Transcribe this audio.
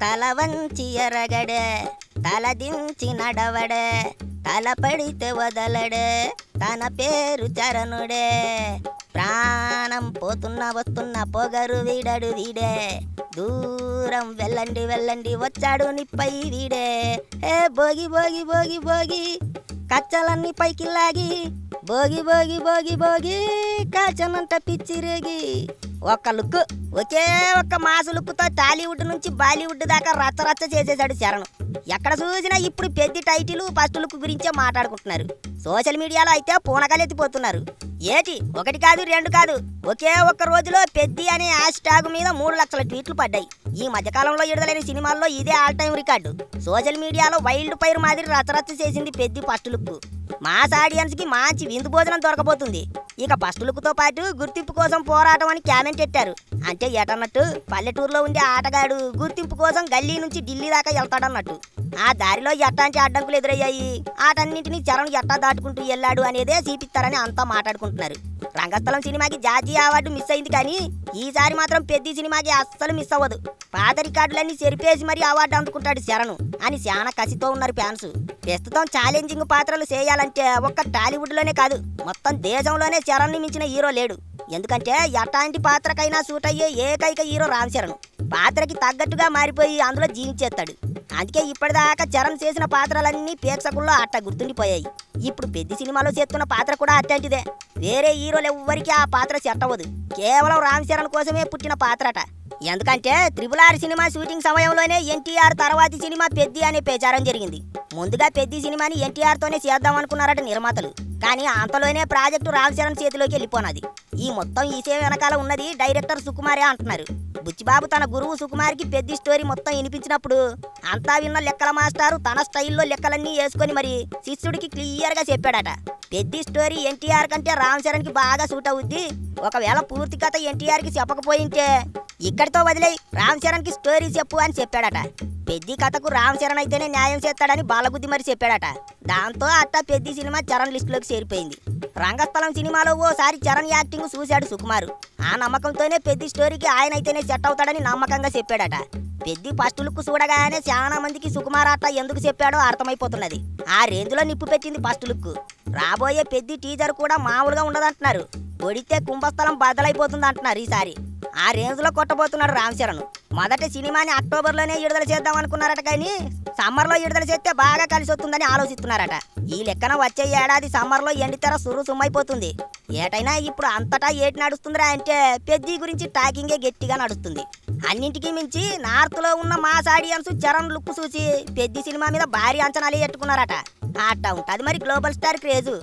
తల వంచి ఎరగడే, తల దించి నడవడే, తల పడితే వదలడే, తన పేరు చరణుడే. ప్రాణం పోతున్నా వస్తున్నా పొగరు వీడడు వీడే, దూరం వెళ్ళండి వెళ్ళండి వచ్చాడు నిప్పై వీడే. ఏ భోగి భోగి భోగి భోగి కచ్చలన్నీ పైకి లాగి, భోగి భోగి భోగి భోగి కాచనంట పిచ్చిరేగి. ఒక్క లుక్, ఒకే ఒక్క మాసు లుక్తో టాలీవుడ్ నుంచి బాలీవుడ్ దాకా రచ్చరచ్చ చేసేశాడు చరణ్. ఎక్కడ చూసినా ఇప్పుడు పెద్ద టైటిల్ ఫస్ట్ లుక్ గురించే మాట్లాడుకుంటున్నారు. సోషల్ మీడియాలో అయితే పూనకాలెత్తిపోతున్నారు. ఏటి ఒకటి కాదు రెండు కాదు, ఒకే ఒక్క రోజులో పెద్ది అనే హ్యాష్ ట్యాగ్ మీద 3 లక్షల ట్వీట్లు పడ్డాయి. ఈ మధ్యకాలంలో విడుదలైన సినిమాల్లో ఇదే ఆల్ టైం రికార్డు. సోషల్ మీడియాలో వైల్డ్ ఫైర్ మాదిరి రచ్చరచ్చ చేసింది Peddi first look. Mass audience కి మంచి విందు భోజనం దొరకబోతుంది. ఇక ఫస్ట్ లుక్ తో పాటు గుర్తింపు కోసం పోరాటం అని కామెంట్ పెట్టారు. అంటే ఏటన్నట్టు పల్లెటూరులో ఉండే ఆటగాడు గుర్తింపు కోసం గల్లీ నుంచి ఢిల్లీ దాకా వెళ్తాడన్నట్టు. ఆ దారిలో ఎట్టాంటి అడ్డంకులు ఎదురయ్యాయి, ఆటన్నింటినీ చరణ్ ఎట్టా దాటుకుంటూ వెళ్ళాడు అనేదే చూపిస్తారని అంతా మాట్లాడుకుంటున్నారు. రంగస్థలం సినిమాకి జాతీయ అవార్డు మిస్ అయింది, కానీ ఈసారి మాత్రం పెద్ద సినిమాకి అస్సలు మిస్ అవ్వదు. పాత రికార్డులన్నీ చెరిపేసి మరీ అవార్డు అందుకుంటాడు చరణ్ అని చాలా కసితో ఉన్నారు ఫ్యాన్స్. ప్రస్తుతం ఛాలెంజింగ్ పాత్రలు చేయాలంటే ఒక్క టాలీవుడ్ లోనే కాదు, మొత్తం దేశంలోనే చరణ్ ని మించిన హీరో లేడు. ఎందుకంటే ఎట్లాంటి పాత్రకైనా సూట్ అయ్యే ఏకైక హీరో రామ్ చరణ్. పాత్రకి తగ్గట్టుగా మారిపోయి అందులో జీవించేస్తాడు. అందుకే ఇప్పటిదాకా చరణ్ చేసిన పాత్రలన్నీ ప్రేక్షకుల్లో అట్ట గుర్తుండిపోయాయి. ఇప్పుడు పెద్ద సినిమాలో చేస్తున్న పాత్ర కూడా అట్లాంటిదే. వేరే హీరోలు ఎవ్వరికి ఆ పాత్ర సెట్ అవ్వదు. కేవలం రామ్ చరణ్ కోసమే పుట్టిన పాత్రట. ఎందుకంటే RRR సినిమా షూటింగ్ సమయంలోనే ఎన్టీఆర్ తర్వాతి సినిమా పెద్ది అనే ప్రచారం జరిగింది. ముందుగా పెద్ద సినిమాని ఎన్టీఆర్ తోనే చేద్దాం అనుకున్నారట నిర్మాతలు. కానీ అంతలోనే ప్రాజెక్టు రామ్ చరణ్ చేతిలోకి వెళ్ళిపోనది. ఈ మొత్తం ఈసే వెనకాల ఉన్నది డైరెక్టర్ సుకుమారే అంటున్నారు. బుచ్చిబాబు తన గురువు సుకుమార్కి పెద్ద స్టోరీ మొత్తం వినిపించినప్పుడు అంతా విన్న లెక్కల మాస్టారు తన స్టైల్లో లెక్కలన్నీ వేసుకొని మరి శిష్యుడికి క్లియర్ గా చెప్పాడట. పెద్ద స్టోరీ ఎన్టీఆర్ కంటే రామ్ చరణ్ కి బాగా సూట్ అవుద్ది. ఒకవేళ పూర్తి కథ ఎన్టీఆర్ కి చెప్పకపోయింటే ఇక్కడితో వదిలే రామ్ చరణ్ కి స్టోరీ చెప్పు అని చెప్పాడట. పెద్ద కథకు రామ్ చరణ్ అయితేనే న్యాయం చేస్తాడని బాలబుద్ధి మరి చెప్పాడట. దాంతో అట్టా పెద్ద సినిమా చరణ్ లిస్ట్ లోకి చేరిపోయింది. రంగస్థలం సినిమాలో ఓసారి చరణ్ యాక్టింగ్ చూశాడు సుకుమారు. ఆ నమ్మకంతోనే పెద్ద స్టోరీకి ఆయన అయితేనే సెట్ అవుతాడని నమ్మకంగా చెప్పాడట. పెద్ద ఫస్ట్ లుక్ చూడగానే చాలా మందికి సుకుమార్ అట్ట ఎందుకు చెప్పాడో అర్థమైపోతున్నది. ఆ రేంజ్ లో నిప్పు పెట్టింది ఫస్ట్ లుక్. రాబోయే పెద్ద టీజర్ కూడా మామూలుగా ఉండదంటున్నారు. కొడితే కుంభస్థలం బద్దలైపోతుంది అంటున్నారు. ఈసారి ఆ రేంజ్ లో కొట్టబోతున్నాడు రామ్ చరణ్. మొదటి సినిమాని అక్టోబర్లోనే విడుదల చేద్దాం అనుకున్నారట, కానీ సమ్మర్లో విడుదల చేస్తే బాగా కలిసి వస్తుందని ఆలోచిస్తున్నారట. ఈ లెక్కన వచ్చే ఏడాది సమ్మర్లో ఎండితెర సుమ్మైపోతుంది. ఏటైనా ఇప్పుడు అంతటా ఏటి నడుస్తుందిరా అంటే పెద్ది గురించి టాకింగే గట్టిగా నడుస్తుంది. అన్నింటికీ మించి నార్త్ లో ఉన్న మాస్ ఆడియన్స్ చరణ్ లుక్ చూసి పెద్ద సినిమా మీద భారీ అంచనాలే ఎట్టుకున్నారట. అట్టా ఉంటది మరి గ్లోబల్ స్టార్ క్రేజు.